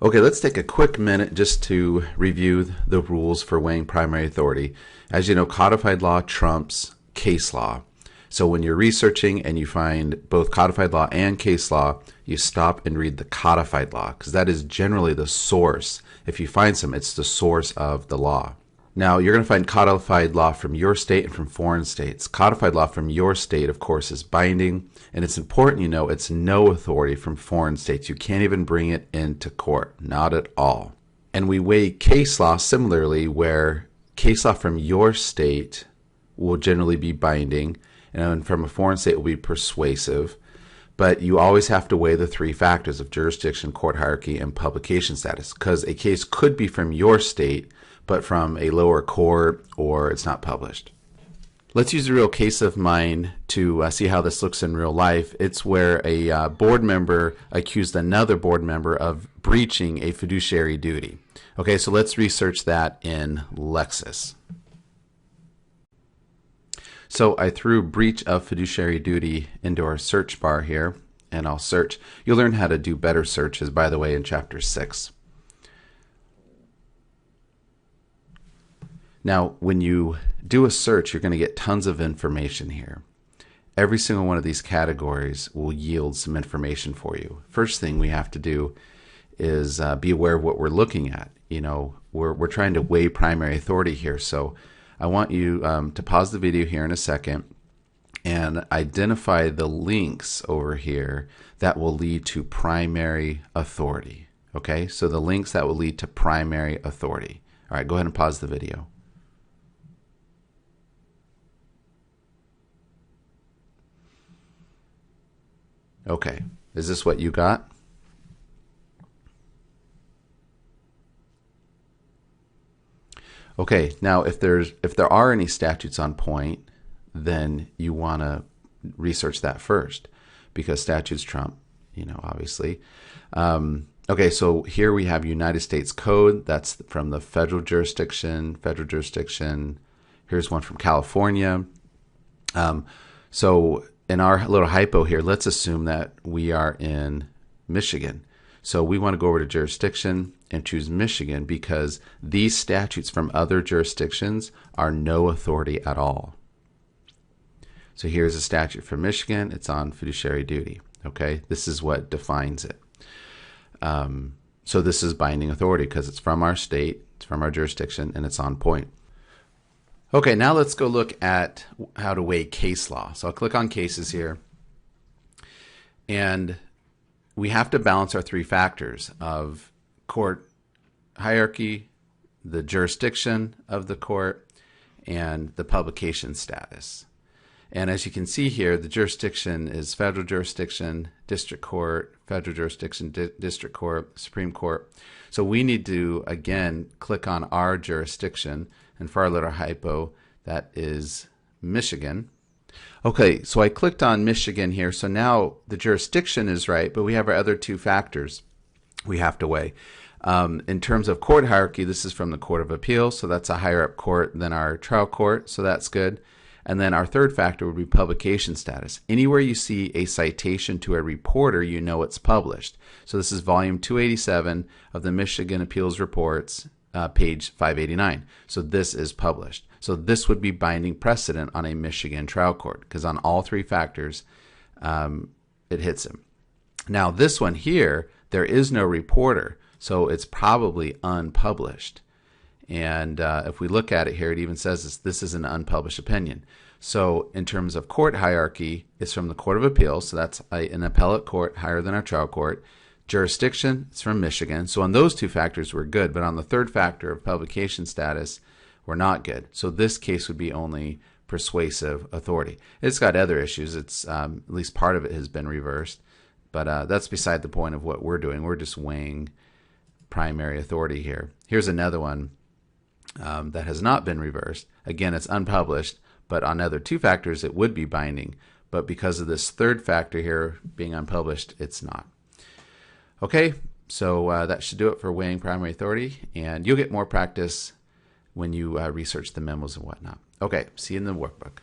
Okay, let's take a quick minute just to review the rules for weighing primary authority. As you know, codified law trumps case law. So when you're researching and you find both codified law and case law, you stop and read the codified law because that is generally the source. If you find some, it's the source of the law. Now, you're going to find codified law from your state and from foreign states. Codified law from your state, of course, is binding, and it's important you know it's no authority from foreign states. You can't even bring it into court, not at all. And we weigh case law similarly, where case law from your state will generally be binding, and from a foreign state will be persuasive. But you always have to weigh the three factors of jurisdiction, court hierarchy, and publication status, because a case could be from your state, but from a lower court, or it's not published. Let's use a real case of mine to see how this looks in real life. It's where a board member accused another board member of breaching a fiduciary duty. Okay, so let's research that in Lexis. So I threw breach of fiduciary duty into our search bar here, and I'll search. You'll learn how to do better searches, by the way, in Chapter 6. Now, when you do a search, you're going to get tons of information here. Every single one of these categories will yield some information for you. First thing we have to do is be aware of what we're looking at. You know, we're trying to weigh primary authority here. So I want you to pause the video here in a second and identify the links over here that will lead to primary authority. Okay, so the links that will lead to primary authority. All right, go ahead and pause the video. Okay, is this what you got? Okay, now if there are any statutes on point, then you want to research that first because statutes trump, you know, obviously. Okay, so here we have United States Code. That's from the federal jurisdiction. Here's one from California. So in our little hypo here, let's assume that we are in Michigan. So we want to go over to jurisdiction and choose Michigan because these statutes from other jurisdictions are no authority at all. So here's a statute from Michigan. It's on fiduciary duty. Okay, this is what defines it. So this is binding authority because it's from our state, it's from our jurisdiction, and it's on point. Okay, now let's go look at how to weigh case law. So I'll click on cases here. And we have to balance our three factors of court hierarchy, the jurisdiction of the court, and the publication status. And as you can see here, the jurisdiction is federal jurisdiction, district court, federal jurisdiction, district court, Supreme Court. So we need to, again, click on our jurisdiction. And for our little hypo, that is Michigan. Okay, so I clicked on Michigan here. So now the jurisdiction is right, but we have our other two factors we have to weigh. In terms of court hierarchy, this is from the Court of Appeals. So that's a higher up court than our trial court. So that's good. And then our third factor would be publication status. Anywhere you see a citation to a reporter, you know it's published. So this is volume 287 of the Michigan Appeals Reports, page 589. So this is published. So this would be binding precedent on a Michigan trial court because on all three factors, it hits him. Now this one here, there is no reporter, so it's probably unpublished. And if we look at it here, it even says this is an unpublished opinion. So in terms of court hierarchy, it's from the Court of Appeals. So that's an appellate court higher than our trial court. Jurisdiction, it's from Michigan. So on those two factors, we're good. But on the third factor of publication status, we're not good. So this case would be only persuasive authority. It's got other issues. It's at least part of it has been reversed. But that's beside the point of what we're doing. We're just weighing primary authority here. Here's another one that has not been reversed. Again, it's unpublished, but on other two factors, it would be binding. But because of this third factor here being unpublished, it's not. Okay, so that should do it for weighing primary authority, and you'll get more practice when you research the memos and whatnot. Okay, see you in the workbook.